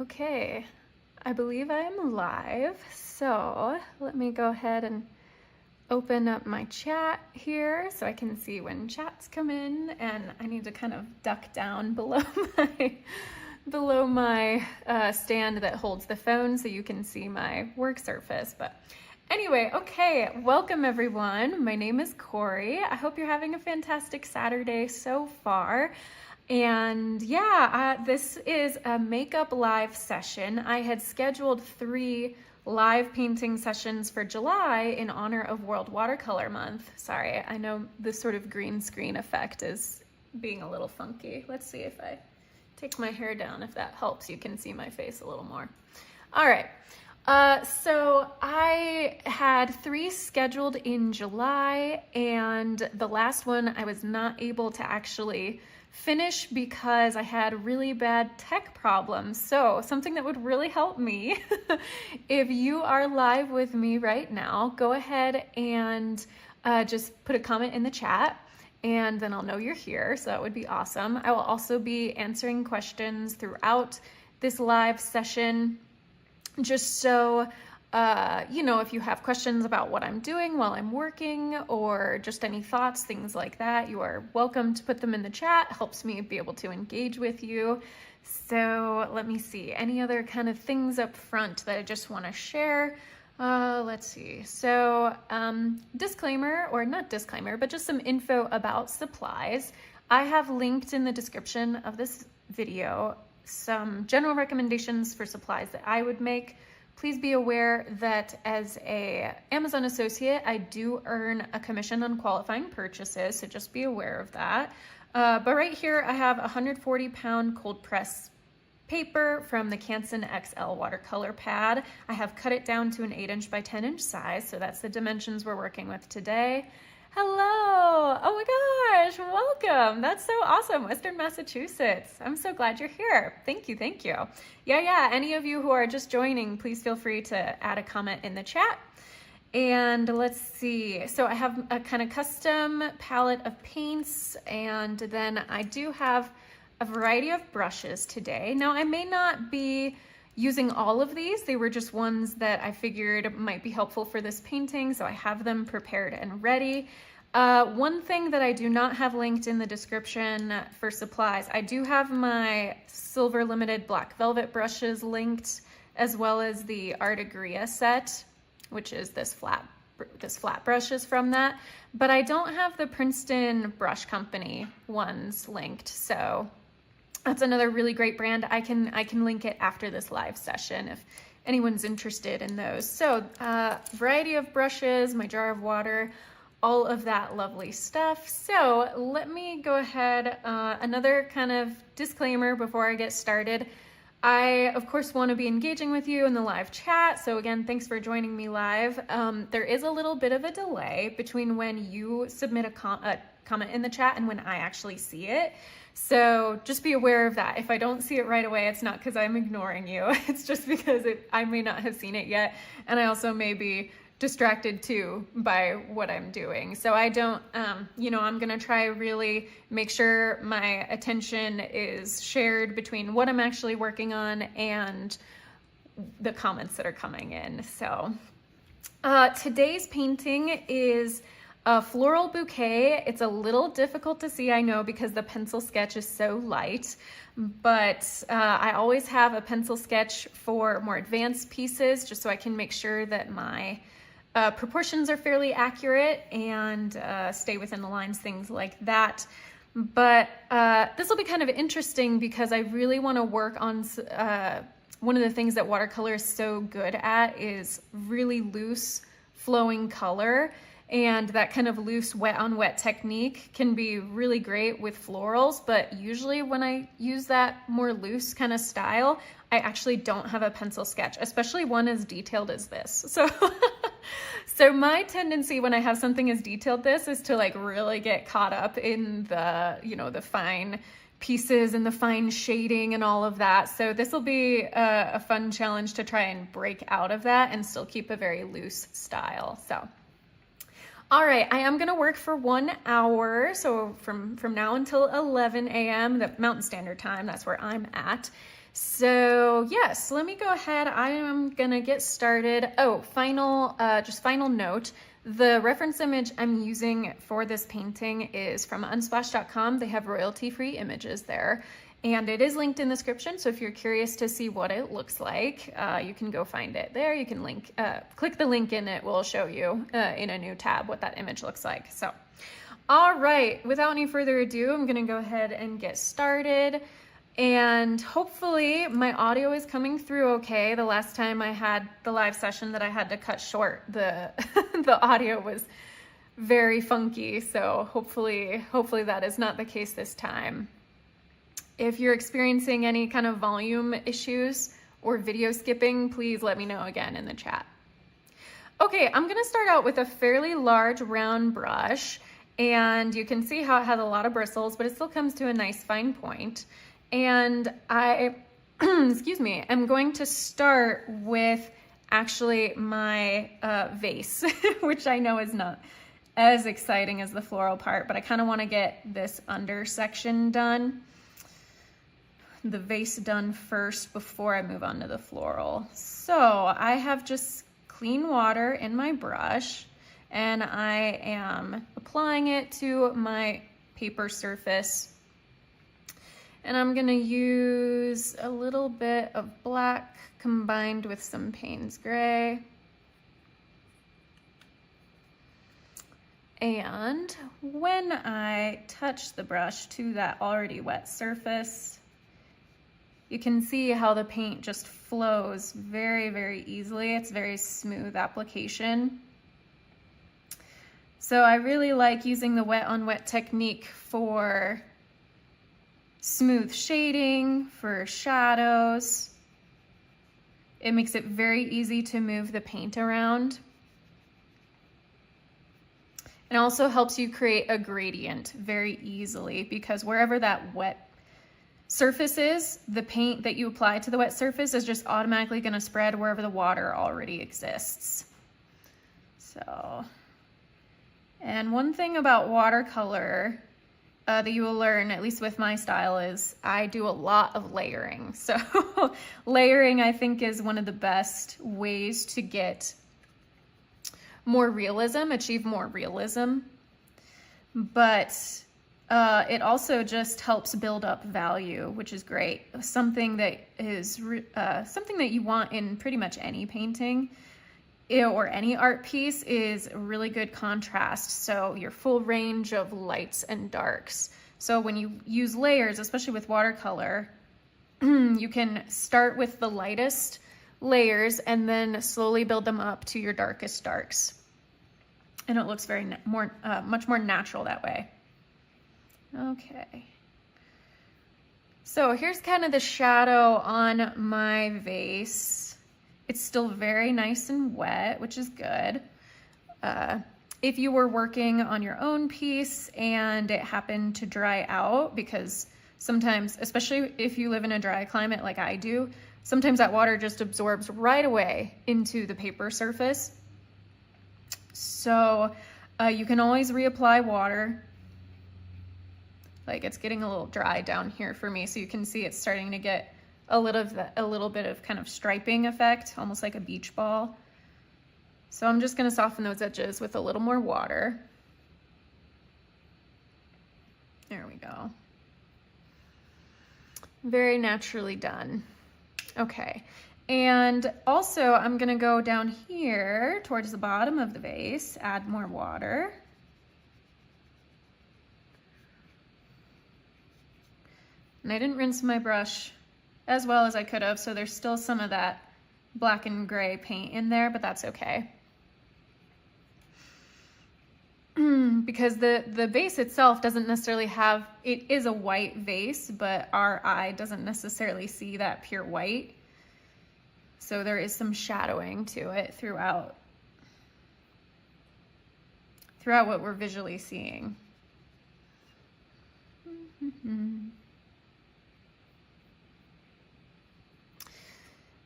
Okay, I believe I am live, so let me go ahead and open up my chat here so I can see when chats come in, and I need to kind of duck down below my stand that holds the phone so you can see my work surface. But anyway, okay, welcome everyone. My name is Corey. I hope you're having a fantastic Saturday so far. And yeah, this is a makeup live session. I had scheduled 3 live painting sessions for July in honor of World Watercolor Month. Sorry, I know this sort of green screen effect is being a little funky. Let's see if I take my hair down, if that helps. You can see my face a little more. All right. So I had 3 scheduled in July, and the last one I was not able to actually finish because I had really bad tech problems. So something that would really help me, if you are live with me right now, go ahead and just put a comment in the chat, and then I'll know you're here. So that would be awesome. I will also be answering questions throughout this live session, just so you know, if you have questions about what I'm doing while I'm working, or just any thoughts, things like that, you are welcome to put them in the chat. It helps me be able to engage with you. So let me see, any other kind of things up front that I just want to share. Let's see. So disclaimer, or not disclaimer, but just some info about supplies. I have linked in the description of this video some general recommendations for supplies that I would make. Please be aware that as a Amazon associate, I do earn a commission on qualifying purchases, so just be aware of that. But right here, I have 140-pound cold press paper from the Canson XL watercolor pad. I have cut it down to an 8-inch by 10-inch size, so that's the dimensions we're working with today. Hello! Oh my gosh, welcome! That's so awesome, Western Massachusetts. I'm so glad you're here. Thank you, thank you. Yeah, any of you who are just joining, please feel free to add a comment in the chat. And let's see, so I have a kind of custom palette of paints, and then I do have a variety of brushes today. Now, I may not be using all of these. They were just ones that I figured might be helpful for this painting, so I have them prepared and ready. One thing that I do not have linked in the description for supplies, I do have my Silver Limited Black Velvet brushes linked, as well as the Art Agria set, which is this flat brushes from that, but I don't have the Princeton Brush Company ones linked, so that's another really great brand. I can link it after this live session if anyone's interested in those. So variety of brushes, my jar of water, all of that lovely stuff. So let me go ahead. Another kind of disclaimer before I get started. I, of course, want to be engaging with you in the live chat. So again, thanks for joining me live. There is a little bit of a delay between when you submit a comment in the chat and when I actually see it. So just be aware of that. If I don't see it right away, it's not because I'm ignoring you. It's just because I may not have seen it yet. And I also may be distracted too by what I'm doing. So I don't, you know, I'm going to try really make sure my attention is shared between what I'm actually working on and the comments that are coming in. So today's painting is a floral bouquet. It's a little difficult to see, I know, because the pencil sketch is so light, but I always have a pencil sketch for more advanced pieces, just so I can make sure that my proportions are fairly accurate and stay within the lines, things like that. But this will be kind of interesting because I really want to work on one of the things that watercolor is so good at is really loose flowing color. And that kind of loose wet on wet technique can be really great with florals, but usually when I use that more loose kind of style, I actually don't have a pencil sketch, especially one as detailed as this. So my tendency when I have something as detailed this is to like really get caught up in the, you know, the fine pieces and the fine shading and all of that. So this will be a fun challenge to try and break out of that and still keep a very loose style. So All right, I am gonna work for 1 hour, so from now until 11 a.m. the Mountain Standard Time, that's where I'm at. So yes, let me go ahead. I am gonna get started. Oh, just final note. The reference image I'm using for this painting is from unsplash.com. They have royalty-free images there. And it is linked in the description, so if you're curious to see what it looks like, you can go find it there. You can click the link and it will show you in a new tab what that image looks like. So, all right, without any further ado, I'm gonna go ahead and get started. And hopefully my audio is coming through okay. The last time I had the live session that I had to cut short, the audio was very funky, so hopefully that is not the case this time. If you're experiencing any kind of volume issues or video skipping, please let me know again in the chat. Okay, I'm gonna start out with a fairly large round brush, and you can see how it has a lot of bristles, but it still comes to a nice fine point. And I, excuse me, I'm going to start with actually my vase, which I know is not as exciting as the floral part, but I kind of want to get this under section done. The vase done first before I move on to the floral. So I have just clean water in my brush and I am applying it to my paper surface. And I'm gonna use a little bit of black combined with some Payne's gray. And when I touch the brush to that already wet surface, you can see how the paint just flows very, very easily. It's very smooth application. So I really like using the wet on wet technique for smooth shading, for shadows. It makes it very easy to move the paint around. It also helps you create a gradient very easily because wherever that wet surface is, the paint that you apply to the wet surface is just automatically going to spread wherever the water already exists. So, and one thing about watercolor that you will learn, at least with my style, is I do a lot of layering. So layering, I think, is one of the best ways to get more realism, achieve more realism. But it also just helps build up value, which is great. Something that is something that you want in pretty much any painting or any art piece is really good contrast. So your full range of lights and darks. So when you use layers, especially with watercolor, you can start with the lightest layers and then slowly build them up to your darkest darks. And it looks very much more natural that way. Okay, so here's kind of the shadow on my vase. It's still very nice and wet, which is good. If you were working on your own piece and it happened to dry out, because sometimes, especially if you live in a dry climate like I do, sometimes that water just absorbs right away into the paper surface. So you can always reapply water. Like, it's getting a little dry down here for me, so you can see it's starting to get a little bit of kind of striping effect, almost like a beach ball. So I'm just going to soften those edges with a little more water. There we go. Very naturally done. Okay, and also I'm going to go down here towards the bottom of the vase, add more water. And I didn't rinse my brush as well as I could have, so there's still some of that black and gray paint in there, but that's okay. Because the vase itself doesn't necessarily have, it is a white vase, but our eye doesn't necessarily see that pure white. So there is some shadowing to it throughout what we're visually seeing.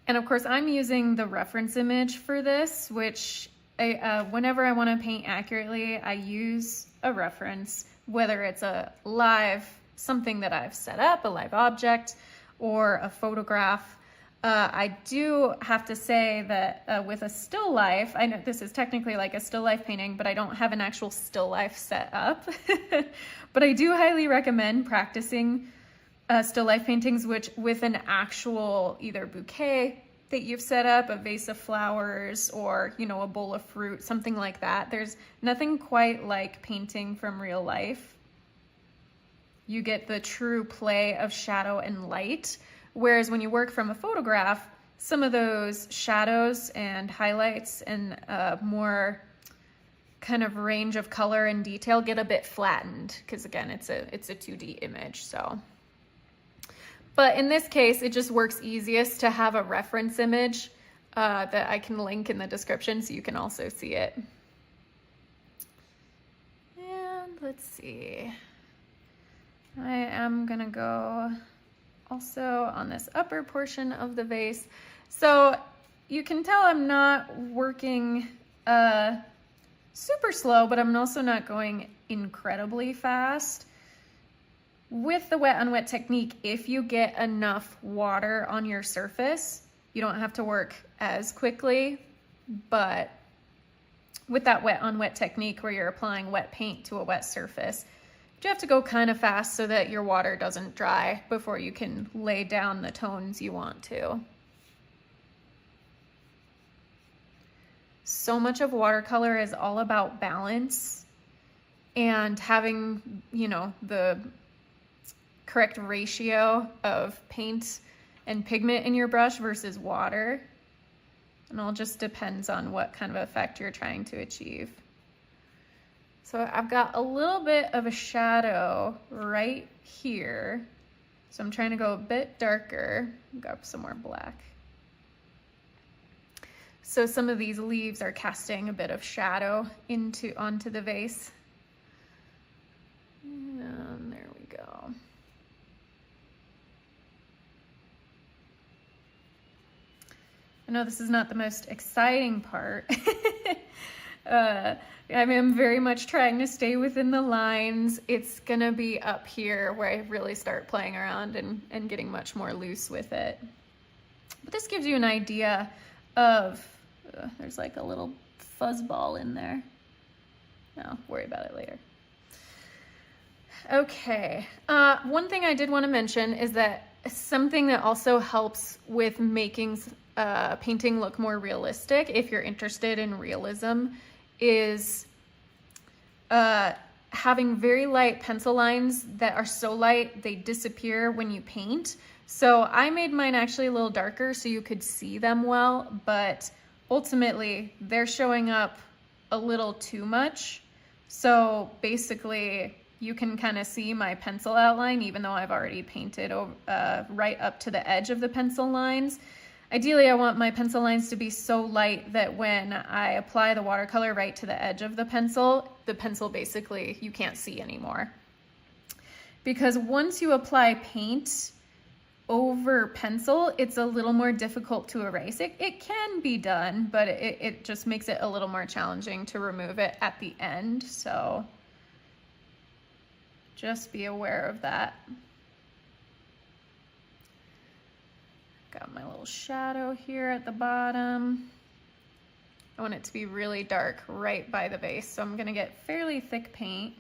And of course, I'm using the reference image for this, which whenever I want to paint accurately, I use a reference, whether it's a live, something that I've set up, a live object, or a photograph. I do have to say that with a still life, I know this is technically like a still life painting, but I don't have an actual still life set up. But I do highly recommend practicing still life paintings with an actual either bouquet that you've set up, a vase of flowers, or, you know, a bowl of fruit, something like that. There's nothing quite like painting from real life. You get the true play of shadow and light. Whereas when you work from a photograph, some of those shadows and highlights and more kind of range of color and detail get a bit flattened, because again, it's a 2D image. So, but in this case, it just works easiest to have a reference image that I can link in the description so you can also see it. And let's see. I am gonna go also on this upper portion of the vase. So you can tell I'm not working super slow, but I'm also not going incredibly fast. With the wet on wet technique, if you get enough water on your surface, you don't have to work as quickly. But with that wet on wet technique where you're applying wet paint to a wet surface, you have to go kind of fast so that your water doesn't dry before you can lay down the tones you want to. So much of watercolor is all about balance and having, you know, the correct ratio of paint and pigment in your brush versus water. And it all just depends on what kind of effect you're trying to achieve. So I've got a little bit of a shadow right here. So I'm trying to go a bit darker, grab some more black. So some of these leaves are casting a bit of shadow onto the vase. And there we go. I know this is not the most exciting part. I'm very much trying to stay within the lines. It's gonna be up here where I really start playing around and getting much more loose with it. But this gives you an idea of, there's like a little fuzz ball in there. I'll worry about it later. Okay, one thing I did want to mention is that something that also helps with making painting look more realistic, if you're interested in realism, is having very light pencil lines that are so light they disappear when you paint. So I made mine actually a little darker so you could see them well, but ultimately they're showing up a little too much. So basically you can kind of see my pencil outline even though I've already painted right up to the edge of the pencil lines. Ideally, I want my pencil lines to be so light that when I apply the watercolor right to the edge of the pencil basically you can't see anymore. Because once you apply paint over pencil, it's a little more difficult to erase. It can be done, but it just makes it a little more challenging to remove it at the end. So just be aware of that. Got my little shadow here at the bottom. I want it to be really dark right by the vase, so I'm gonna get fairly thick paint.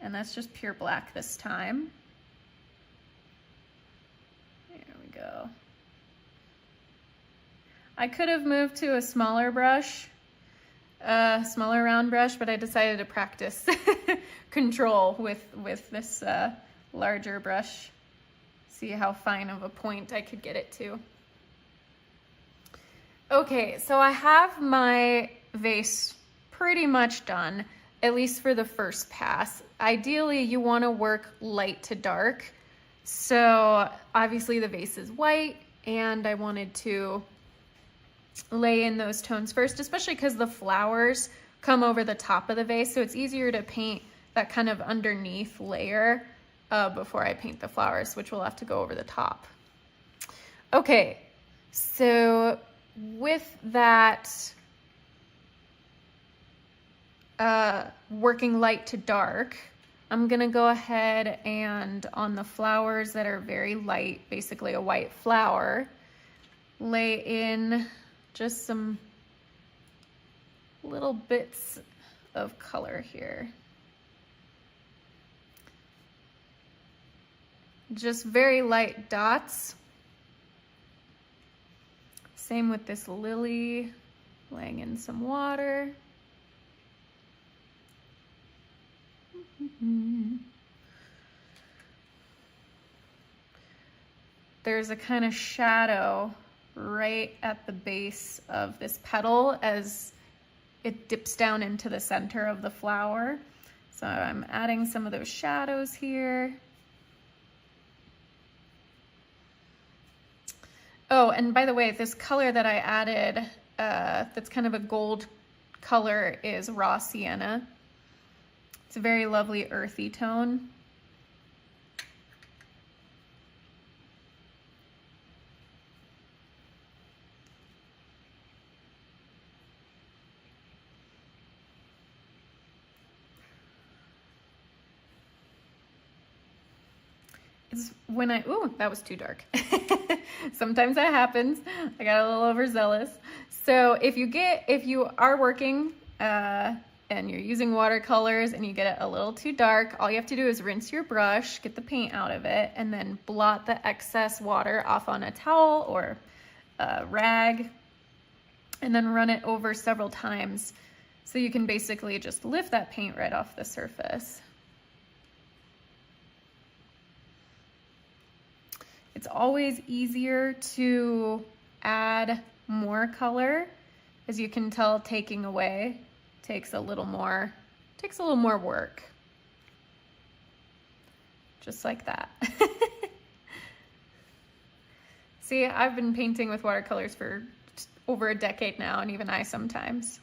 And that's just pure black this time. There we go. I could have moved to a smaller brush, smaller round brush, but I decided to practice control with this larger brush. See how fine of a point I could get it to. Okay, so I have my vase pretty much done, at least for the first pass. Ideally, you want to work light to dark. So obviously the vase is white, and I wanted to lay in those tones first, especially because the flowers come over the top of the vase, so it's easier to paint that kind of underneath layer before I paint the flowers, which will have to go over the top. Okay, so with that working light to dark, I'm gonna go ahead and on the flowers that are very light, basically a white flower, lay in just some little bits of color here. Just very light dots. Same with this lily, laying in some water. There's a kind of shadow right at the base of this petal as it dips down into the center of the flower. So I'm adding some of those shadows here. Oh, and by the way, this color that I added, that's kind of a gold color, is raw sienna. It's a very lovely earthy tone. It's when ooh, that was too dark. Sometimes that happens. I got a little overzealous. So if you are working and you're using watercolors and you get it a little too dark, all you have to do is rinse your brush, get the paint out of it, and then blot the excess water off on a towel or a rag, and then run it over several times so you can basically just lift that paint right off the surface. It's always easier to add more color. As you can tell, taking away takes a little more work. Just like that. See, I've been painting with watercolors for over a decade now, and even I sometimes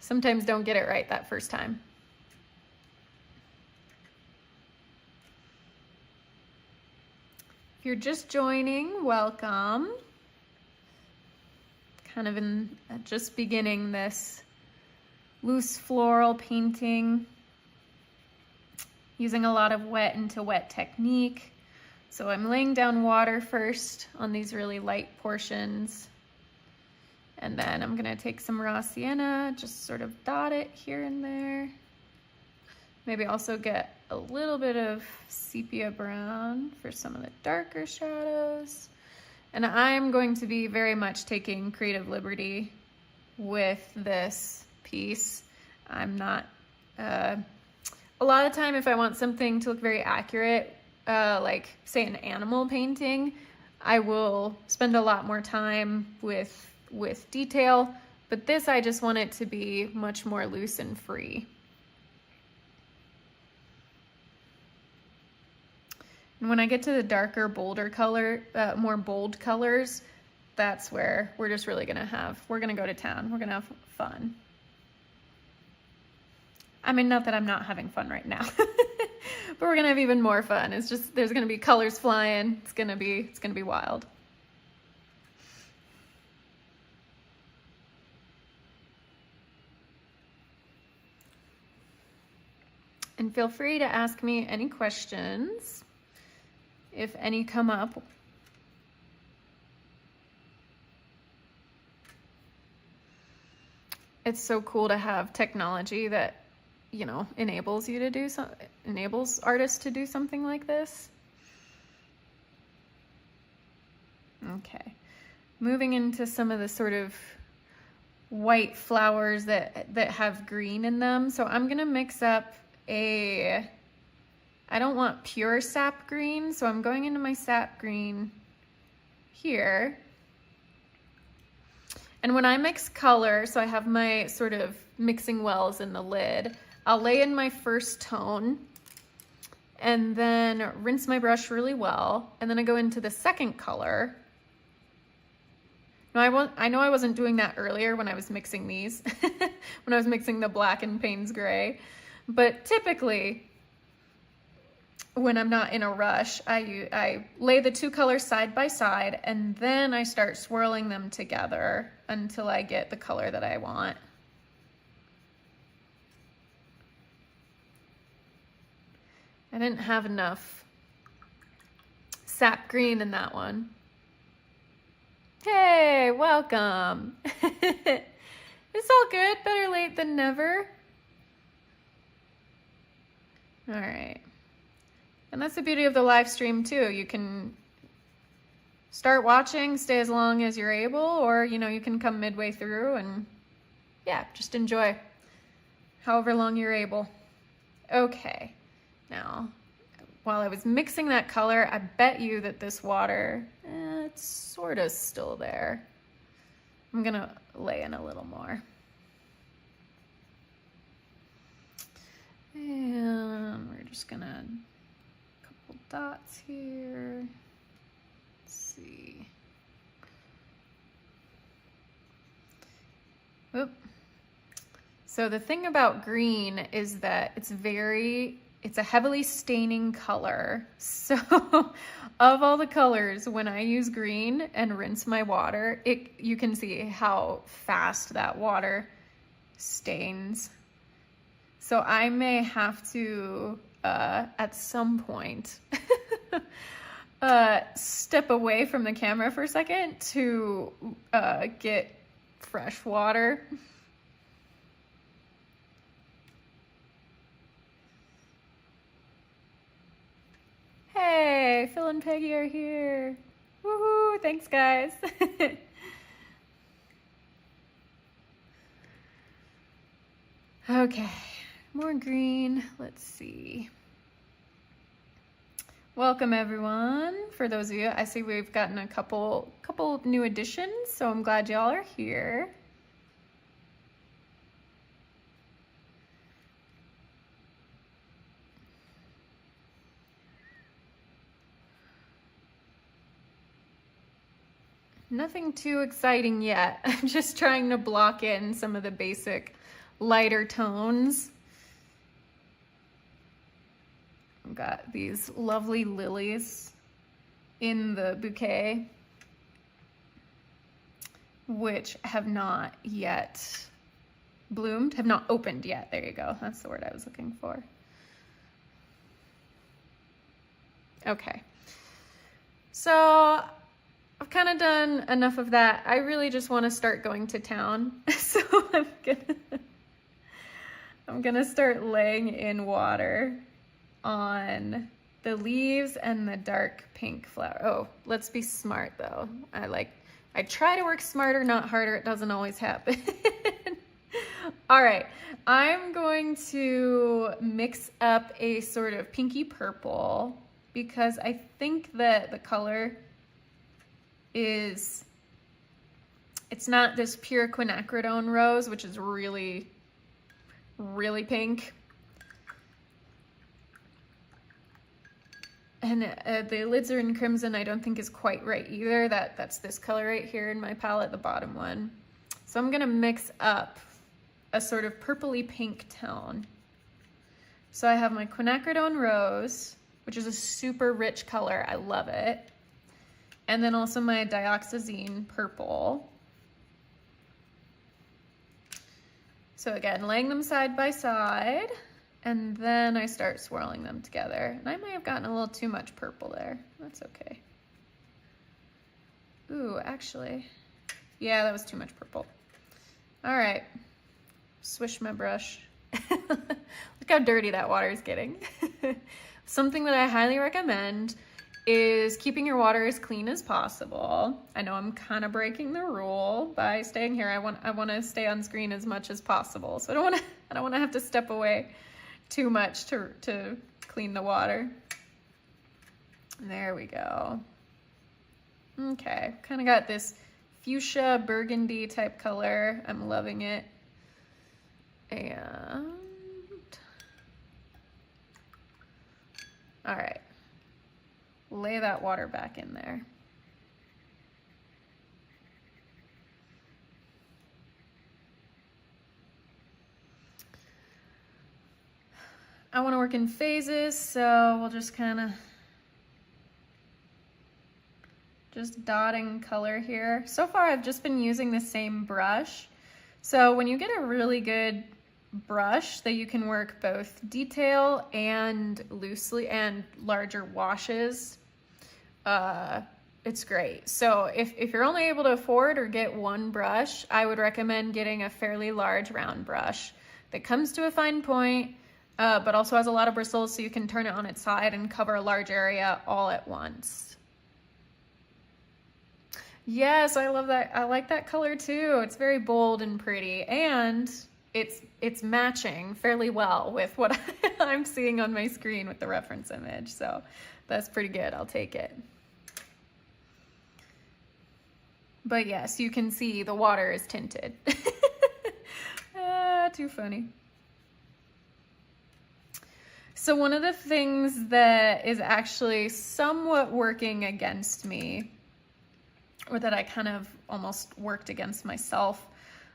don't get it right that first time. If you're just joining, welcome. Kind of just beginning this loose floral painting, using a lot of wet into wet technique. So I'm laying down water first on these really light portions, and then I'm gonna take some raw sienna, just sort of dot it here and there. Maybe also get a little bit of sepia brown for some of the darker shadows. And I'm going to be very much taking creative liberty with this piece. I'm not, a lot of time if I want something to look very accurate, like say an animal painting, I will spend a lot more time with detail, but this I just want it to be much more loose and free. And when I get to the darker, bolder color, more bold colors, that's where we're just really we're gonna go to town. We're gonna have fun. I mean, not that I'm not having fun right now, but we're gonna have even more fun. It's just, there's gonna be colors flying. It's gonna be wild. And feel free to ask me any questions if any come up. It's so cool to have technology that, you know, enables artists to do something like this. Okay, moving into some of the sort of white flowers that have green in them. So I'm gonna mix up I don't want pure sap green, so I'm going into my sap green here. And when I mix color, so I have my sort of mixing wells in the lid, I'll lay in my first tone and then rinse my brush really well. And then I go into the second color. Now I know I wasn't doing that earlier when I was mixing these, when I was mixing the black and Payne's gray, but typically when I'm not in a rush, I lay the two colors side by side, and then I start swirling them together until I get the color that I want. I didn't have enough sap green in that one. Hey, welcome. It's all good, better late than never. All right. And that's the beauty of the live stream too. You can start watching, stay as long as you're able, or you can come midway through and yeah, just enjoy however long you're able. Okay, now while I was mixing that color, I bet you that this water, it's sort of still there. I'm gonna lay in a little more. And we're just gonna dots here. Let's see. Oop. So the thing about green is that it's a heavily staining color. So of all the colors, when I use green and rinse my water, you can see how fast that water stains. So I may have to at some point step away from the camera for a second to get fresh water. Hey, Phil and Peggy are here. Woohoo, thanks guys. Okay, more green, let's see. Welcome everyone. For those of you, I see we've gotten a couple new additions, so I'm glad y'all are here. Nothing too exciting yet. I'm just trying to block in some of the basic lighter tones. I've got these lovely lilies in the bouquet, which have not yet bloomed, have not opened yet. There you go. That's the word I was looking for. Okay. So I've kind of done enough of that. I really just want to start going to town. So I'm gonna start laying in water on the leaves and the dark pink flower. Oh, let's be smart though. I try to work smarter, not harder. It doesn't always happen. All right, I'm going to mix up a sort of pinky purple because I think that the color it's not this pure quinacridone rose, which is really, really pink. And the alizarin crimson I don't think is quite right either. That's this color right here in my palette, the bottom one. So I'm gonna mix up a sort of purpley pink tone. So I have my quinacridone rose, which is a super rich color. I love it. And then also my dioxazine purple. So again, laying them side by side, and then I start swirling them together. And I might have gotten a little too much purple there. That's okay. Ooh, actually, yeah, that was too much purple. All right, swish my brush. Look how dirty that water is getting. Something that I highly recommend is keeping your water as clean as possible. I know I'm kind of breaking the rule by staying here. I want to stay on screen as much as possible. So I don't want to have to step away too much to clean the water. There we go. Okay, kind of got this fuchsia burgundy type color. I'm loving it. And all right, lay that water back in there. I want to work in phases, so we'll just kind of just dotting color here. So far I've just been using the same brush. So when you get a really good brush that you can work both detail and loosely and larger washes, it's great. So if you're only able to afford or get one brush, I would recommend getting a fairly large round brush that comes to a fine point, but also has a lot of bristles so you can turn it on its side and cover a large area all at once. Yes, I love that. I like that color too. It's very bold and pretty, and it's matching fairly well with what I'm seeing on my screen with the reference image. So that's pretty good. I'll take it. But yes, you can see the water is tinted. Too funny. So one of the things that is actually somewhat working against me, or that I kind of almost worked against myself,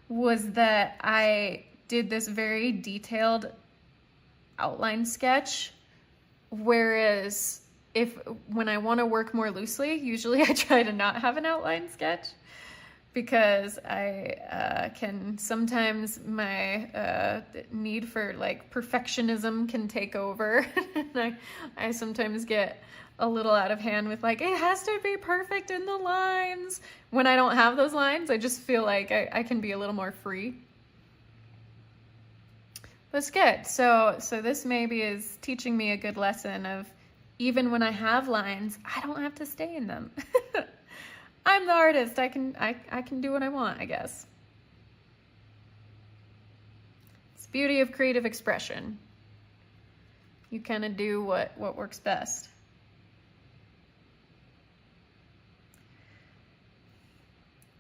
was that I did this very detailed outline sketch, whereas when I want to work more loosely, usually I try to not have an outline sketch, because I can sometimes, my need for like perfectionism can take over. And I sometimes get a little out of hand with like, it has to be perfect in the lines. When I don't have those lines, I just feel like I can be a little more free. That's good. So this maybe is teaching me a good lesson of, even when I have lines, I don't have to stay in them. I'm the artist. I can do what I want, I guess. It's the beauty of creative expression. You kind of do what works best.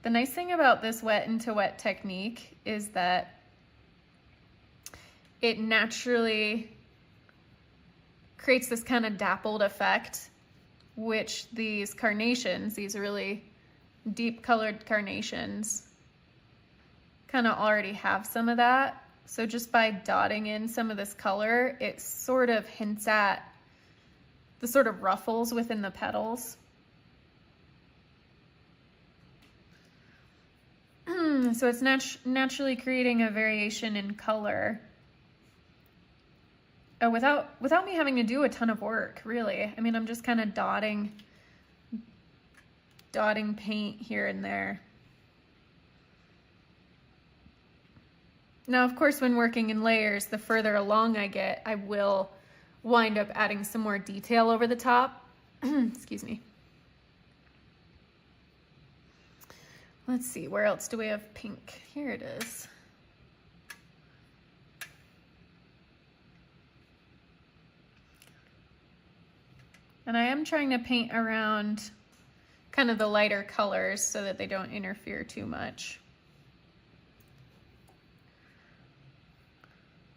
The nice thing about this wet into wet technique is that it naturally creates this kind of dappled effect, which these carnations, these really deep colored carnations, kind of already have some of that. So just by dotting in some of this color, it sort of hints at the sort of ruffles within the petals. So it's naturally creating a variation in color without me having to do a ton of work, really. I mean, I'm just kind of dotting paint here and there. Now, of course, when working in layers, the further along I get, I will wind up adding some more detail over the top. Excuse me. Let's see, where else do we have pink? Here it is. And I am trying to paint around kind of the lighter colors so that they don't interfere too much.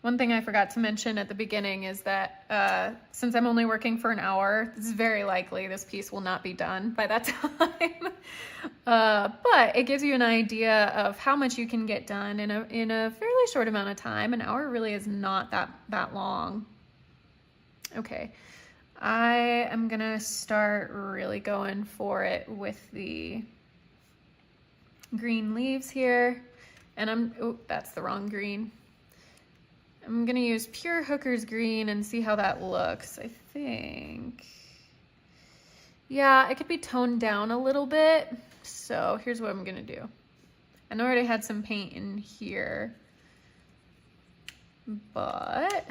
One thing I forgot to mention at the beginning is that since I'm only working for an hour, it's very likely this piece will not be done by that time. But it gives you an idea of how much you can get done in a fairly short amount of time. An hour really is not that long. Okay, I am gonna start really going for it with the green leaves here. And oh, that's the wrong green. I'm gonna use pure Hooker's green and see how that looks. I think, yeah, it could be toned down a little bit. So here's what I'm gonna do. I know I already had some paint in here, but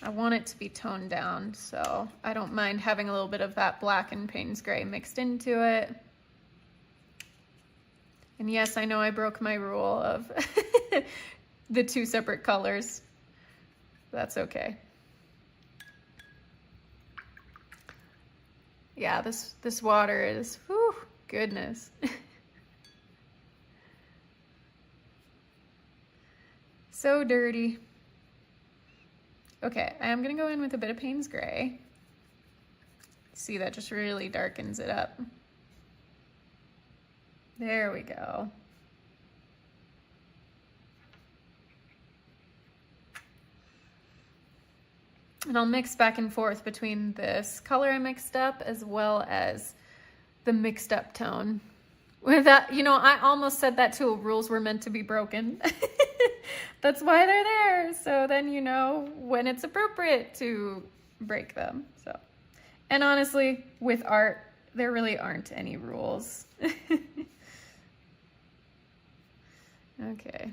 I want it to be toned down. So I don't mind having a little bit of that black and Payne's gray mixed into it. And yes, I know I broke my rule of the two separate colors. That's okay. Yeah, this water is, whew, goodness. So dirty. Okay, I am gonna go in with a bit of Payne's gray. See, that just really darkens it up. There we go. And I'll mix back and forth between this color I mixed up as well as the mixed up tone. With that, you know, I almost said that too. Rules were meant to be broken. That's why they're there. So then you know when it's appropriate to break them. So, and honestly, with art, there really aren't any rules. Okay.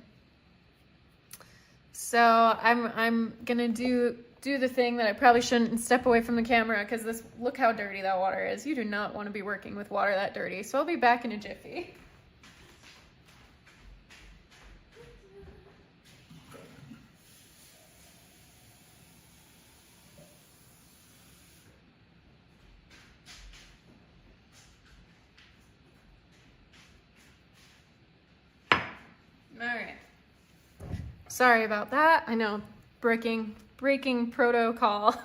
So I'm gonna do the thing that I probably shouldn't and step away from the camera because this, look how dirty that water is. You do not want to be working with water that dirty. So I'll be back in a jiffy. All right. Sorry about that. I know, breaking protocol,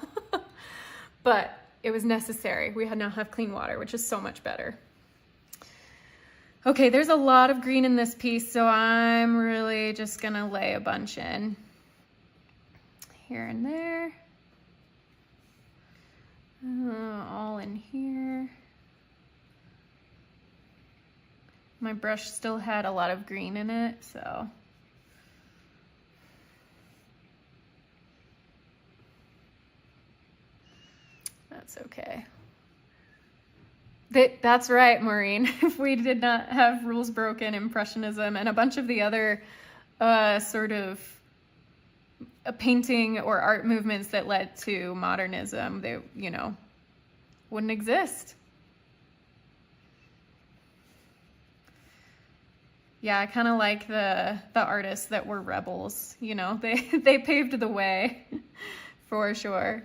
but it was necessary. We now have clean water, which is so much better. Okay, there's a lot of green in this piece, so I'm really just gonna lay a bunch in here and there. All in here. My brush still had a lot of green in it, so. That's okay. That's right, Maureen. If we did not have rules broken, Impressionism, and a bunch of the other sort of painting or art movements that led to modernism, they, you know, wouldn't exist. Yeah, I kind of like the artists that were rebels, you know, they paved the way for sure.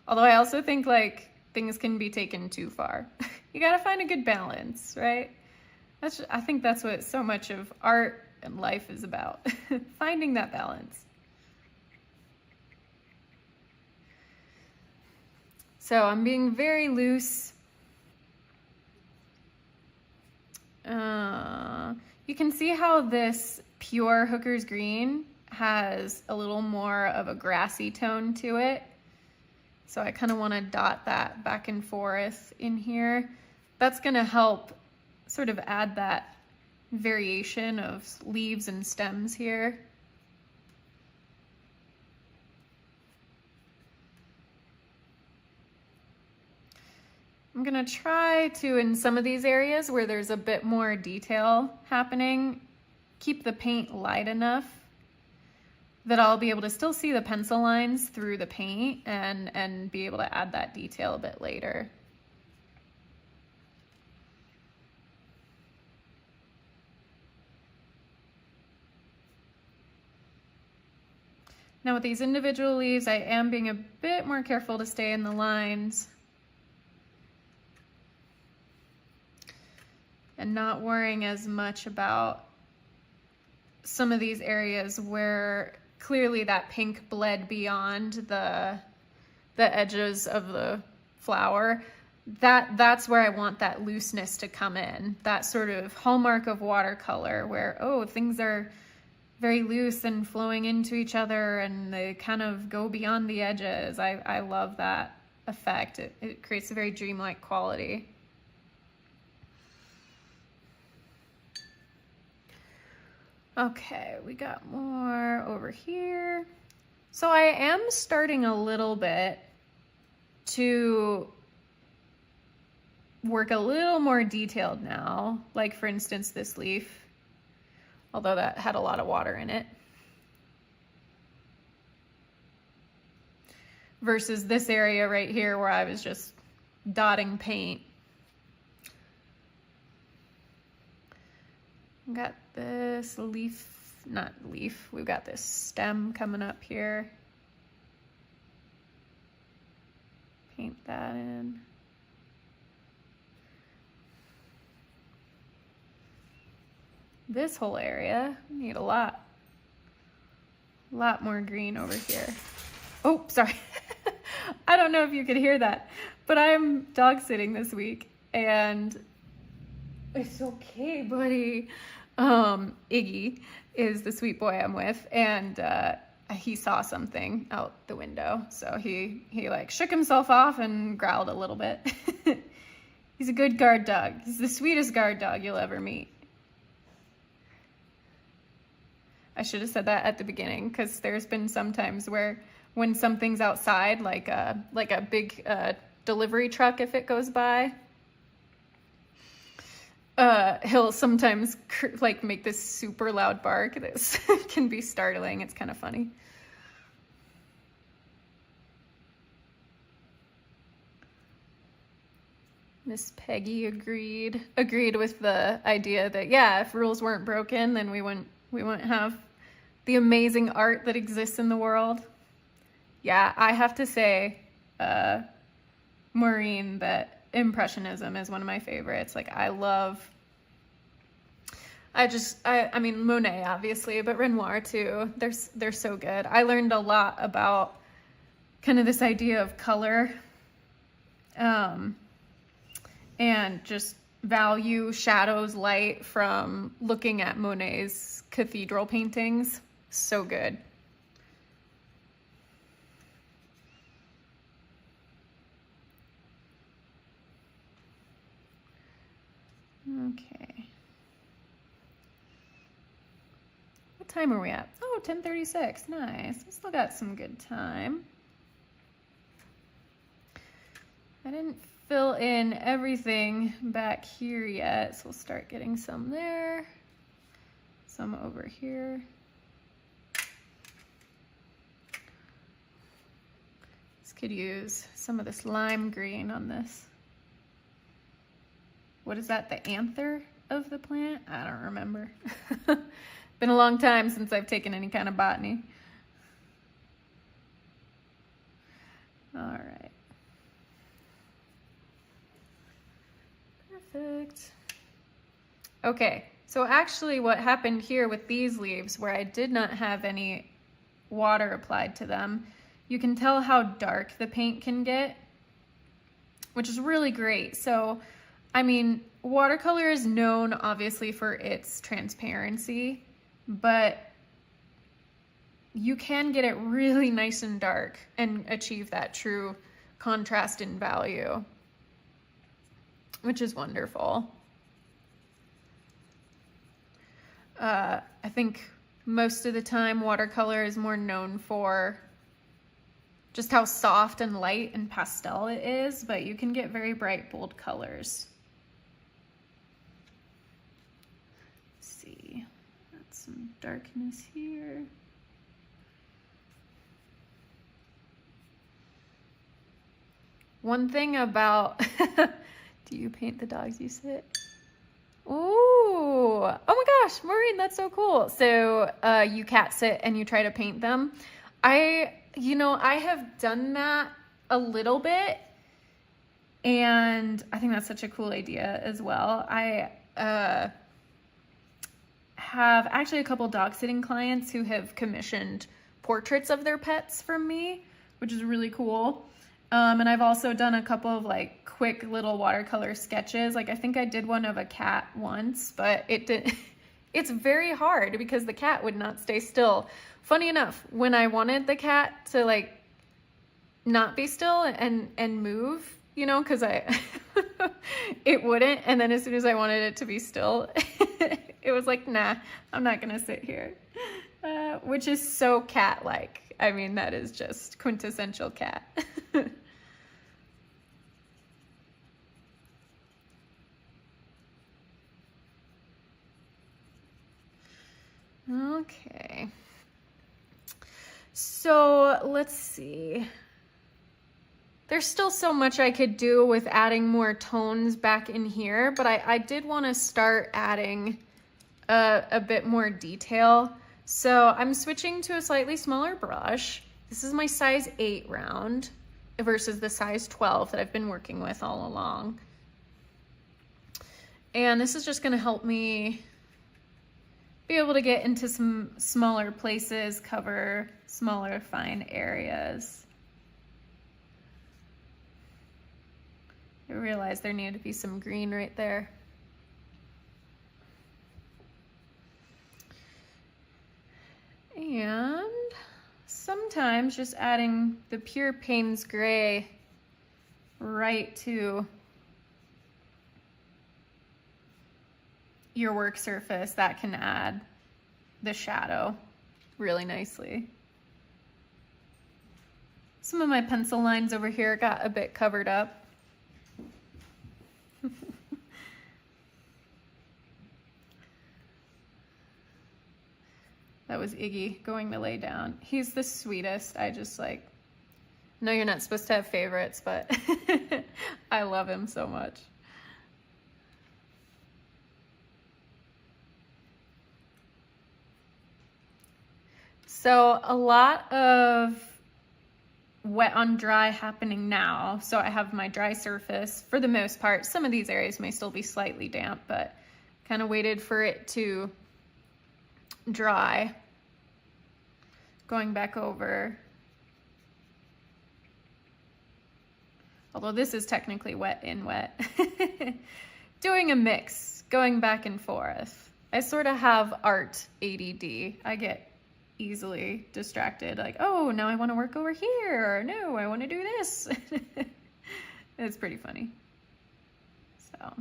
Although I also think like things can be taken too far. You gotta find a good balance, right? I think that's what so much of art and life is about, finding that balance. So I'm being very loose. You can see how this pure Hooker's Green has a little more of a grassy tone to it. So I kind of want to dot that back and forth in here. That's going to help sort of add that variation of leaves and stems here. I'm going to try to, in some of these areas where there's a bit more detail happening, keep the paint light enough that I'll be able to still see the pencil lines through the paint and be able to add that detail a bit later. Now with these individual leaves, I am being a bit more careful to stay in the lines and not worrying as much about some of these areas where clearly that pink bled beyond the edges of the flower. That's where I want that looseness to come in, that sort of hallmark of watercolor where, oh, things are very loose and flowing into each other and they kind of go beyond the edges. I love that effect. It creates a very dreamlike quality. Okay, we got more over here. So I am starting a little bit to work a little more detailed now. Like for instance, this leaf, although that had a lot of water in it. Versus this area right here where I was just dotting paint. Got this leaf, not leaf, we've got this stem coming up here. Paint that in. This whole area, we need a lot more green over here. Oh, sorry. I don't know if you could hear that, but I'm dog sitting this week and it's okay, buddy. Iggy is the sweet boy I'm with, and he saw something out the window. So he like shook himself off and growled a little bit. He's a good guard dog. He's the sweetest guard dog you'll ever meet. I should have said that at the beginning, because there's been some times where when something's outside, like a big delivery truck, if it goes by, he'll sometimes like make this super loud bark that can be startling. It's kind of funny. Miss Peggy agreed with the idea that, yeah, if rules weren't broken, then we wouldn't have the amazing art that exists in the world. Yeah, I have to say, Maureen, that Impressionism is one of my favorites. Like, I mean, Monet, obviously, but Renoir too. They're so good. I learned a lot about kind of this idea of color, and just value shadows, light, from looking at Monet's cathedral paintings. So good. Okay. What time are we at? Oh, 10:36. Nice. We still got some good time. I didn't fill in everything back here yet, so we'll start getting some there, some over here. This could use some of this lime green on this. What is that, the anther of the plant? I don't remember. Been a long time since I've taken any kind of botany. All right. Perfect. Okay, so actually what happened here with these leaves, where I did not have any water applied to them, you can tell how dark the paint can get, which is really great. So, I mean, watercolor is known obviously for its transparency, but you can get it really nice and dark and achieve that true contrast in value, which is wonderful. I think most of the time watercolor is more known for just how soft and light and pastel it is, but you can get very bright, bold colors. Let's see, got some darkness here. One thing about, do you paint the dogs you sit? Ooh, oh my gosh, Maureen, that's so cool. So you cat sit and you try to paint them. I have done that a little bit, and I think that's such a cool idea as well. I have actually a couple dog sitting clients who have commissioned portraits of their pets from me, which is really cool. And I've also done a couple of like quick little watercolor sketches. Like I think I did one of a cat once, but it's very hard because the cat would not stay still. Funny enough, when I wanted the cat to like not be still and move, because it wouldn't. And then as soon as I wanted it to be still, it was like, nah, I'm not gonna sit here, which is so cat-like. I mean, that is just quintessential cat. Okay. So let's see. There's still so much I could do with adding more tones back in here, but I did want to start adding a bit more detail. So I'm switching to a slightly smaller brush. This is my size 8 round versus the size 12 that I've been working with all along. And this is just going to help me be able to get into some smaller places, cover smaller fine areas. I realized there needed to be some green right there. And sometimes just adding the pure Payne's gray right to your work surface, that can add the shadow really nicely. Some of my pencil lines over here got a bit covered up. That was Iggy going to lay down. He's the sweetest. I just like, no, you're not supposed to have favorites, but I love him so much. So a lot of wet on dry happening now. So I have my dry surface for the most part. Some of these areas may still be slightly damp, but kind of waited for it to dry. Going back over. Although this is technically wet in wet. Doing a mix, going back and forth. I sort of have art ADD. I get easily distracted, like, oh, now I want to work over here, or no, I want to do this. It's pretty funny. So,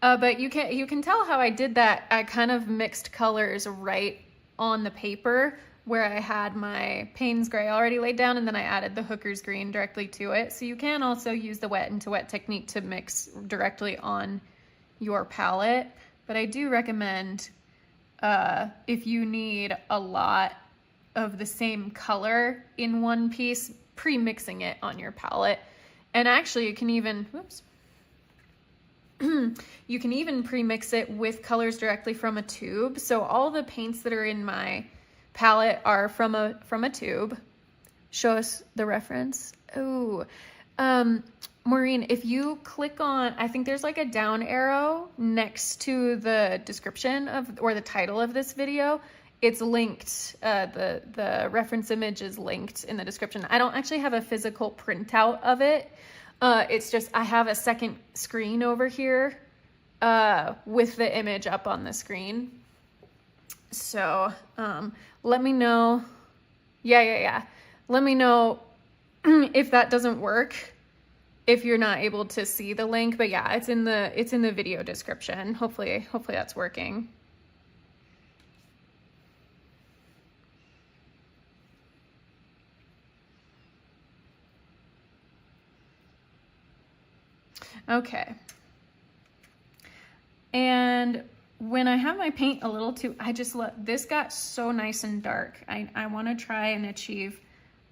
but you can tell how I did that. I kind of mixed colors right on the paper where I had my Payne's gray already laid down, and then I added the Hooker's green directly to it. So you can also use the wet into wet technique to mix directly on your palette, but I do recommend if you need a lot of the same color in one piece, pre-mixing it on your palette. And actually you can even, whoops, you can even pre-mix it with colors directly from a tube. So all the paints that are in my palette are from a tube. Show us the reference. Oh, Maureen, if you click on, I think there's like a down arrow next to the description of, or the title of this video. It's linked, the reference image is linked in the description. I don't actually have a physical printout of it. It's just, I have a second screen over here with the image up on the screen. So let me know. Yeah. Let me know if that doesn't work, if you're not able to see the link. But yeah, it's in the video description. Hopefully that's working. Okay. And when I have my paint a little too, I just let, this got so nice and dark. I want to try and achieve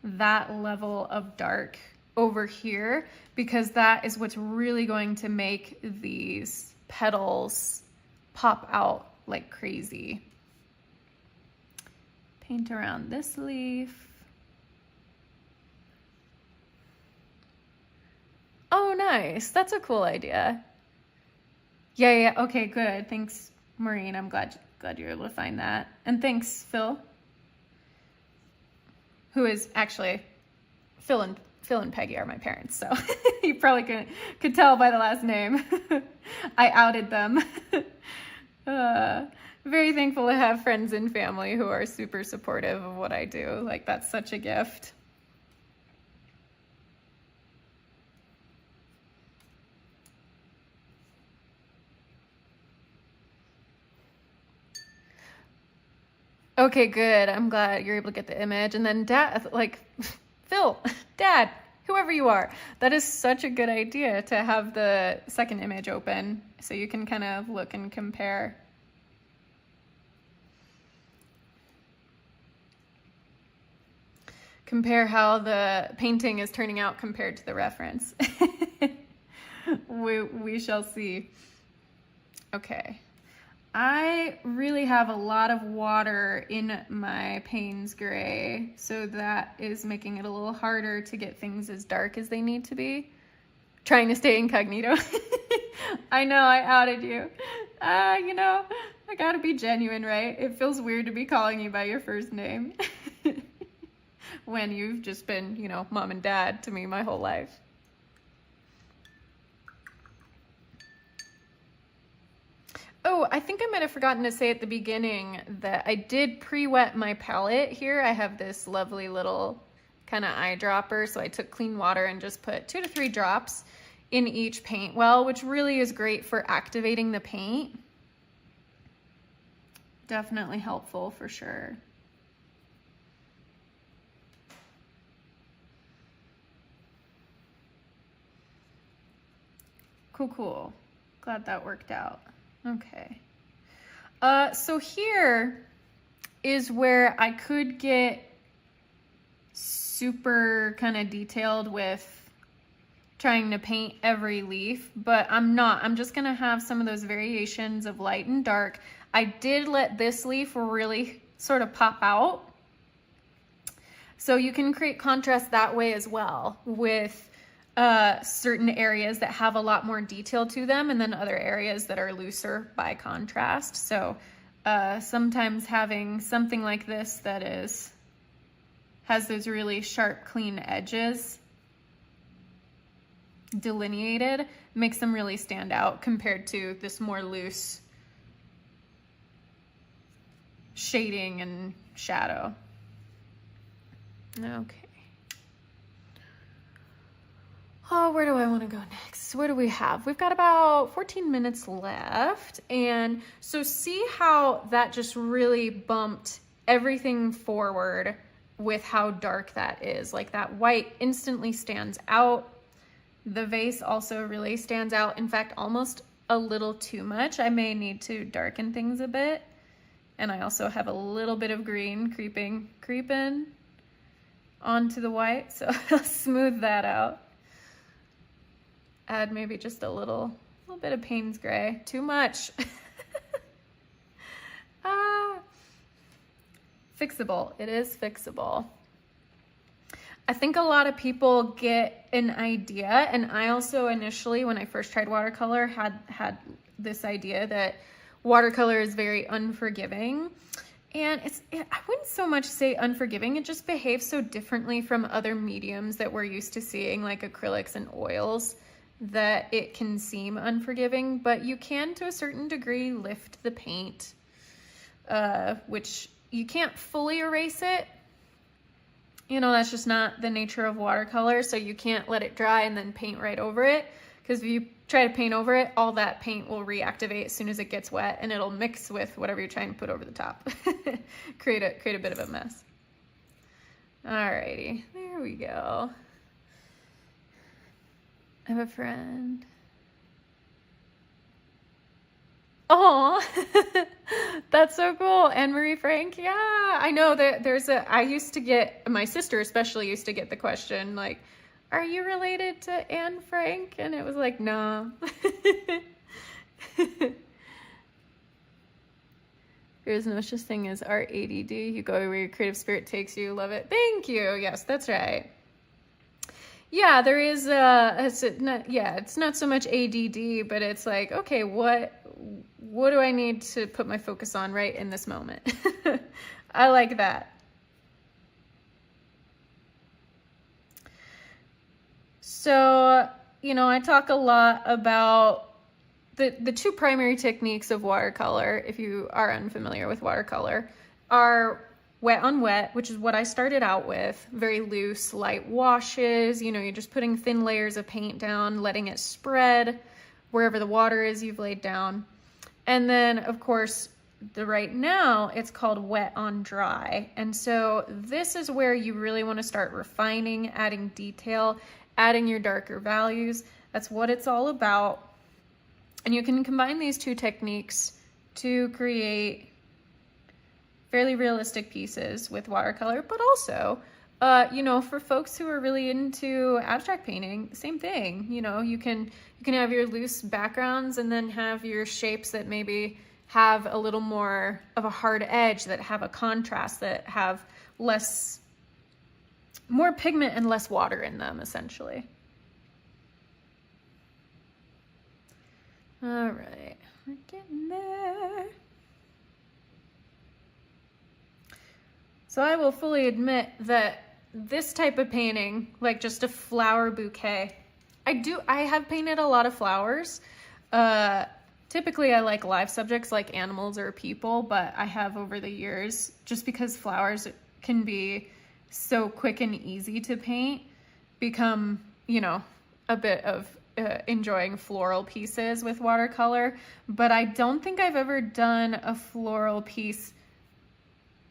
that level of dark over here, because that is what's really going to make these petals pop out like crazy. Paint around this leaf. Oh, nice. That's a cool idea. Yeah. Okay, good. Thanks, Maureen. I'm glad you're able to find that. And thanks, Phil, who is actually, Phil and Peggy are my parents, so you probably could tell by the last name. I outed them. Very thankful to have friends and family who are super supportive of what I do. Like, that's such a gift. Okay, good. I'm glad you're able to get the image. And then Dad, like, Phil, Dad, whoever you are, that is such a good idea to have the second image open so you can kind of look and compare. Compare how the painting is turning out compared to the reference. We shall see. Okay. I really have a lot of water in my Payne's gray, so that is making it a little harder to get things as dark as they need to be. Trying to stay incognito. I know, I outed you. You know, I gotta be genuine, right? It feels weird to be calling you by your first name when you've just been, you know, mom and dad to me my whole life. Oh, Oh, I think I might have forgotten to say at the beginning that I did pre-wet my palette here. I have this lovely little kind of eyedropper, so I took clean water and just put 2 to 3 drops in each paint well, which really is great for activating the paint. Definitely helpful for sure. Cool. Glad that worked out. Okay. So here is where I could get super kind of detailed with trying to paint every leaf, but I'm not. I'm just gonna have some of those variations of light and dark. I did let this leaf really sort of pop out. So you can create contrast that way as well with certain areas that have a lot more detail to them, and then other areas that are looser by contrast. So sometimes having something like this that has those really sharp, clean edges delineated makes them really stand out compared to this more loose shading and shadow. Okay. Oh, where do I want to go next? What do we have? We've got about 14 minutes left. And so see how that just really bumped everything forward with how dark that is. Like that white instantly stands out. The vase also really stands out. In fact, almost a little too much. I may need to darken things a bit. And I also have a little bit of green creeping onto the white. So I'll smooth that out. Add maybe just a little bit of Payne's gray. Too much. Fixable. It is fixable. I think a lot of people get an idea, and I also initially, when I first tried watercolor, had this idea that watercolor is very unforgiving. And I wouldn't so much say unforgiving, it just behaves so differently from other mediums that we're used to seeing, like acrylics and oils, that it can seem unforgiving, but you can, to a certain degree, lift the paint, which you can't fully erase it. You know, that's just not the nature of watercolor, so you can't let it dry and then paint right over it, because if you try to paint over it, all that paint will reactivate as soon as it gets wet, and it'll mix with whatever you're trying to put over the top. create a bit of a mess. Alrighty, there we go. I have a friend. Oh, that's so cool. Anne-Marie Frank. Yeah, I know that I used to get, my sister especially used to get the question, like, are you related to Anne Frank? And it was like, no. There's no such thing as art ADD. You go where your creative spirit takes you. Love it. Thank you. Yes, that's right. Yeah, there is it's not so much ADD, but it's like, okay, what do I need to put my focus on right in this moment? I like that. So, you know, I talk a lot about the two primary techniques of watercolor, if you are unfamiliar with watercolor, are wet on wet, which is what I started out with, very loose, light washes. You know, you're just putting thin layers of paint down, letting it spread wherever the water is you've laid down. And then, of course, right now, it's called wet on dry. And so this is where you really want to start refining, adding detail, adding your darker values. That's what it's all about. And you can combine these two techniques to create fairly realistic pieces with watercolor, but also, you know, for folks who are really into abstract painting, same thing. You know, you can have your loose backgrounds and then have your shapes that maybe have a little more of a hard edge, that have a contrast, that have more pigment and less water in them, essentially. All right, we're getting there. So I will fully admit that this type of painting, like just a flower bouquet, I have painted a lot of flowers, typically I like live subjects like animals or people, but I have over the years, just because flowers can be so quick and easy to paint, become, you know, a bit of enjoying floral pieces with watercolor. But I don't think I've ever done a floral piece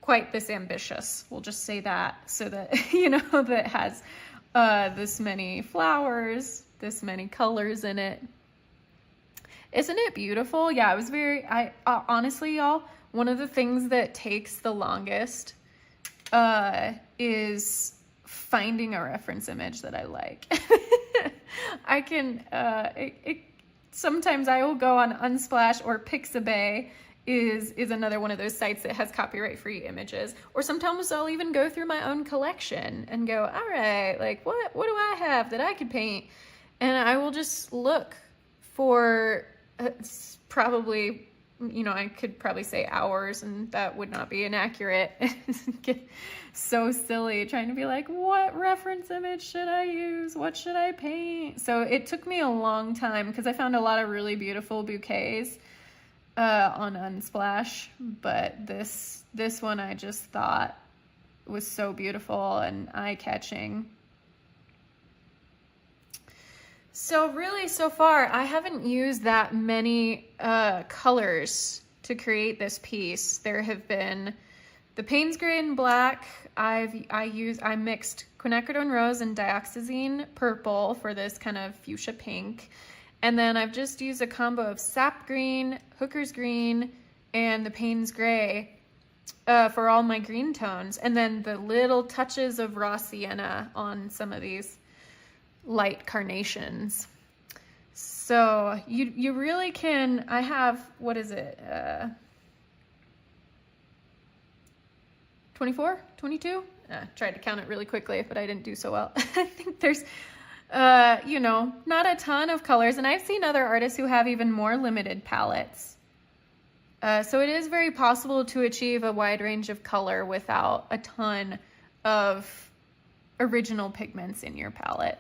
quite this ambitious. We'll just say that, so that, you know, that has this many flowers, this many colors in it. Isn't it beautiful? Yeah, it was very, honestly, y'all, one of the things that takes the longest is finding a reference image that I like. I can, sometimes I will go on Unsplash, or Pixabay is another one of those sites that has copyright-free images. Or sometimes I'll even go through my own collection and go, all right, like what do I have that I could paint? And I will just look for probably, you know, I could probably say hours, and that would not be inaccurate. Get so silly trying to be like, what reference image should I use? What should I paint? So it took me a long time, because I found a lot of really beautiful bouquets on Unsplash, but this one I just thought was so beautiful and eye-catching. So really, so far, I haven't used that many colors to create this piece. There have been the Payne's Gray and Black. I mixed quinacridone rose and dioxazine purple for this kind of fuchsia pink. And then I've just used a combo of sap green, hooker's green, and the Payne's Gray for all my green tones. And then the little touches of raw sienna on some of these light carnations. So you really can, I have, what is it? 24, 22? Tried to count it really quickly, but I didn't do so well. I think there's, you know, not a ton of colors. And I've seen other artists who have even more limited palettes. So it is very possible to achieve a wide range of color without a ton of original pigments in your palette.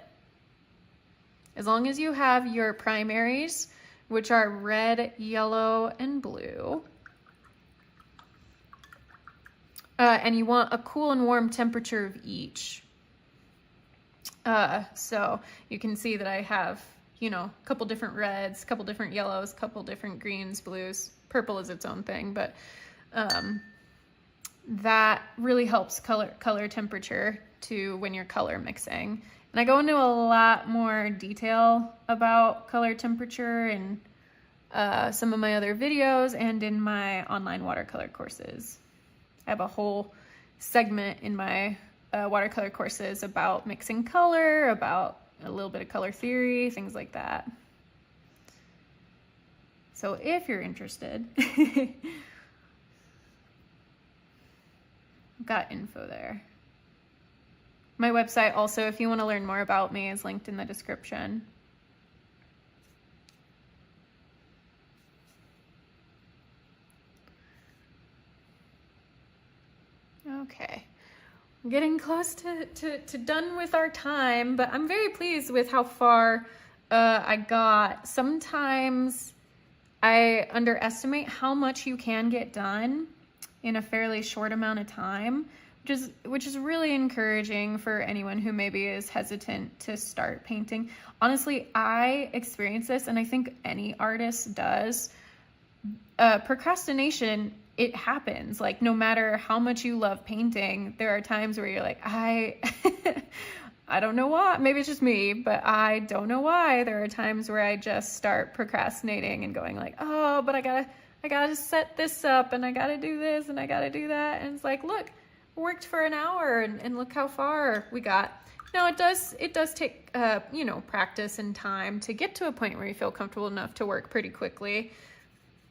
As long as you have your primaries, which are red, yellow, and blue, and you want a cool and warm temperature of each. So you can see that I have, you know, a couple different reds, a couple different yellows, a couple different greens, blues. Purple is its own thing, but that really helps color temperature to when you're color mixing. And I go into a lot more detail about color temperature in some of my other videos and in my online watercolor courses. I have a whole segment in my watercolor courses about mixing color, about a little bit of color theory, things like that. So if you're interested, I've got info there. My website also, if you want to learn more about me, is linked in the description. Okay, I'm getting close to done with our time, but I'm very pleased with how far I got. Sometimes I underestimate how much you can get done in a fairly short amount of time, which is really encouraging for anyone who maybe is hesitant to start painting. Honestly, I experience this, and I think any artist does. Procrastination, it happens. Like, no matter how much you love painting, there are times where you're like, I don't know why. Maybe it's just me, but I don't know why. There are times where I just start procrastinating and going like, oh, but I gotta set this up, and I gotta do this, and I gotta do that. And it's like, look, worked for an hour, and look how far we got. Now it does take you know, practice and time to get to a point where you feel comfortable enough to work pretty quickly.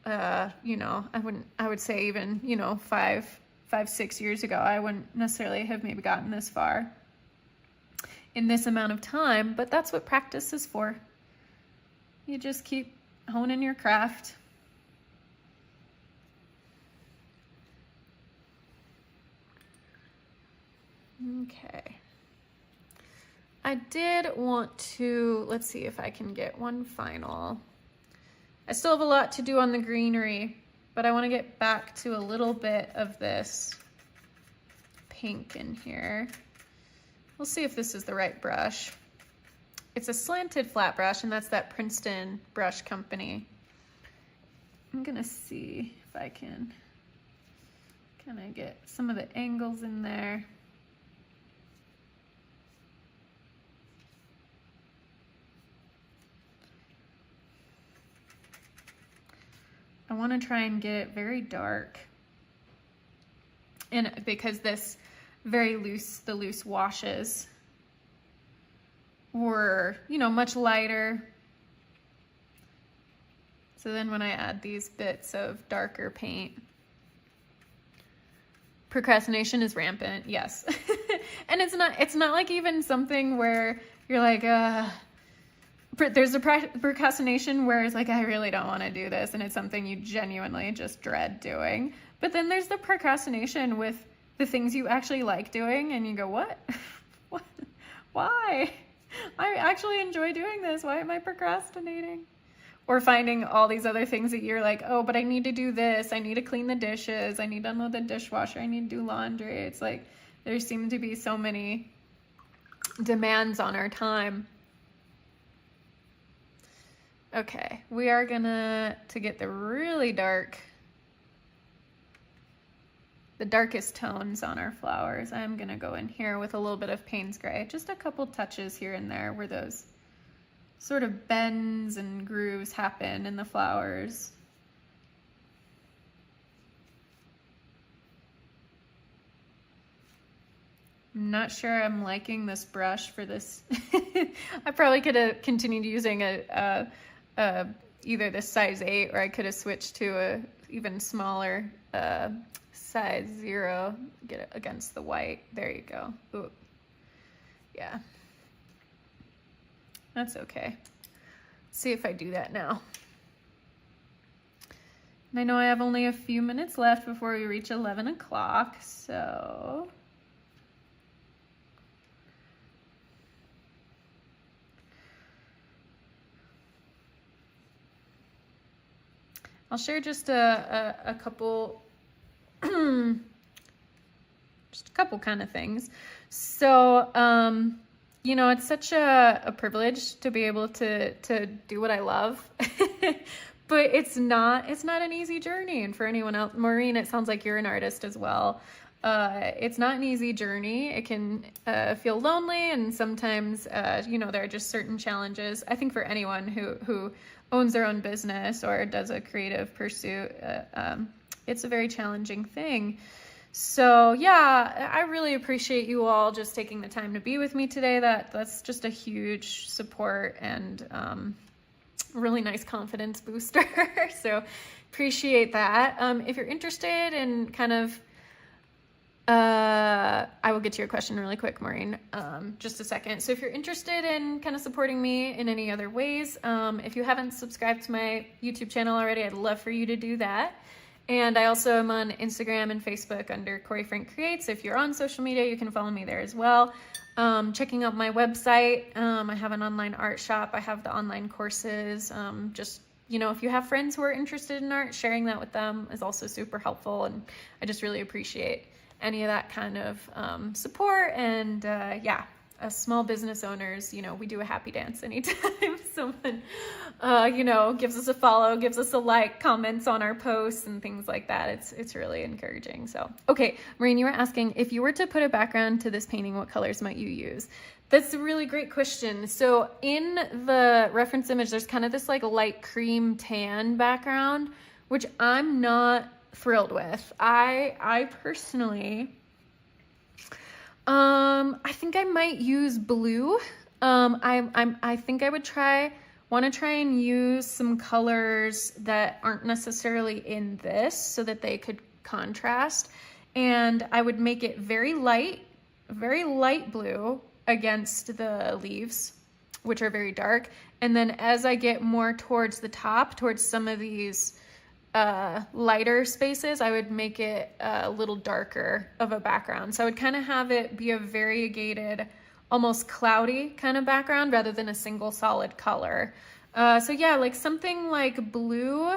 You know, I would say even, you know, 5-6 years ago, I wouldn't necessarily have maybe gotten this far in this amount of time, but that's what practice is for. You just keep honing your craft. Okay. I did want to, let's see if I can get one final I still have a lot to do on the greenery, but I want to get back to a little bit of this pink in here. We'll see if this is the right brush. It's a slanted flat brush, and that's that Princeton brush company. I'm gonna see if I can kind of get some of the angles in there. I want to try and get it very dark, and because this very loose, the loose washes were, you know, much lighter. So then when I add these bits of darker paint, procrastination is rampant, yes. And it's not like even something where you're like, there's a procrastination where it's like, I really don't want to do this, and it's something you genuinely just dread doing. But then there's the procrastination with the things you actually like doing, and you go, what? What? Why? I actually enjoy doing this. Why am I procrastinating? Or finding all these other things that you're like, oh, but I need to do this. I need to clean the dishes. I need to unload the dishwasher. I need to do laundry. It's like there seem to be so many demands on our time. Okay, we are gonna, to get the really dark, the darkest tones on our flowers, I'm gonna go in here with a little bit of Payne's Gray. Just a couple touches here and there where those sort of bends and grooves happen in the flowers. I'm not sure I'm liking this brush for this. I probably could have continued using either the size 8, or I could have switched to a even smaller size 0. Get it against the white. There you go. Ooh. Yeah. That's okay. Let's see if I do that now. And I know I have only a few minutes left before we reach 11 o'clock, so I'll share just a couple, just a couple kind of things. So, you know, it's such a privilege to be able to do what I love, but it's not an easy journey. And for anyone else, Maureen, it sounds like you're an artist as well. It's not an easy journey. It can feel lonely, and sometimes, you know, there are just certain challenges. I think for anyone who owns their own business or does a creative pursuit, it's a very challenging thing. So yeah, I really appreciate you all just taking the time to be with me today. That's just a huge support and really nice confidence booster. So appreciate that. If you're interested in kind of, I will get to your question really quick, Maureen, just a second. So if you're interested in kind of supporting me in any other ways, if you haven't subscribed to my YouTube channel already, I'd love for you to do that. And I also am on Instagram and Facebook under Corey Frank Creates. If you're on social media, you can follow me there as well. Checking out my website. I have an online art shop. I have the online courses. Just, you know, if you have friends who are interested in art, sharing that with them is also super helpful. And I just really appreciate any of that kind of support. And yeah, as small business owners, you know, we do a happy dance anytime someone, you know, gives us a follow, gives us a like, comments on our posts and things like that. It's really encouraging. So, okay, Maureen, you were asking, if you were to put a background to this painting, what colors might you use? That's a really great question. So in the reference image, there's kind of this like light cream tan background, which I'm not thrilled with. I personally, I think I might use blue. I think I would want to try and use some colors that aren't necessarily in this so that they could contrast. And I would make it very light blue against the leaves, which are very dark. And then as I get more towards the top, towards some of these lighter spaces, I would make it a little darker of a background. So I would kind of have it be a variegated, almost cloudy kind of background rather than a single solid color. So yeah, like something like blue,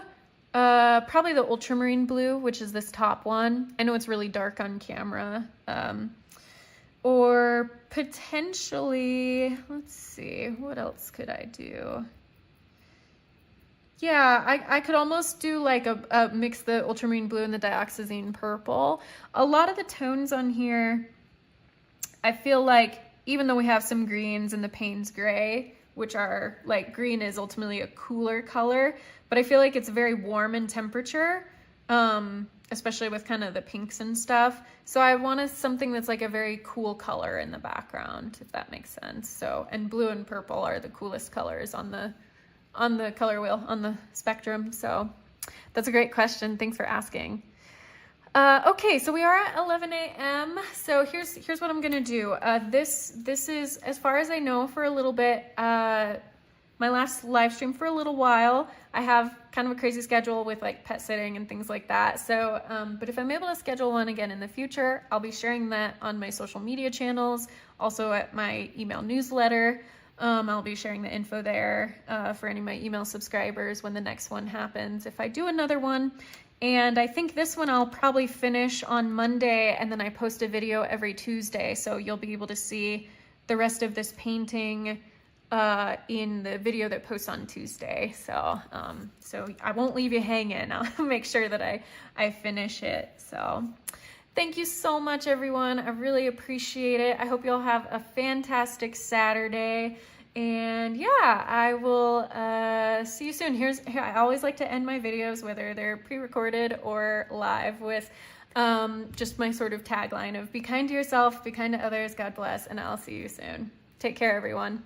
probably the ultramarine blue, which is this top one. I know it's really dark on camera. Or potentially, let's see, what else could I do? Yeah, I could almost do like a mix the ultramarine blue and the dioxazine purple. A lot of the tones on here, I feel like even though we have some greens and the Payne's gray, which are like green is ultimately a cooler color, but I feel like it's very warm in temperature, especially with kind of the pinks and stuff. So I wanted something that's like a very cool color in the background, if that makes sense. So, and blue and purple are the coolest colors on the color wheel, on the spectrum. So that's a great question. Thanks for asking. Okay, so we are at 11 a.m. So here's what I'm gonna do. This is, as far as I know, for a little bit, my last live stream for a little while. I have kind of a crazy schedule with like pet sitting and things like that. So, but if I'm able to schedule one again in the future, I'll be sharing that on my social media channels, also at my email newsletter. I'll be sharing the info there for any of my email subscribers when the next one happens, if I do another one. And I think this one I'll probably finish on Monday, and then I post a video every Tuesday, so you'll be able to see the rest of this painting in the video that posts on Tuesday. So so I won't leave you hanging. I'll make sure that I finish it. So thank you so much, everyone. I really appreciate it. I hope you'll have a fantastic Saturday. And yeah, I will see you soon. I always like to end my videos, whether they're pre-recorded or live, with just my sort of tagline of be kind to yourself, be kind to others, God bless, and I'll see you soon. Take care, everyone.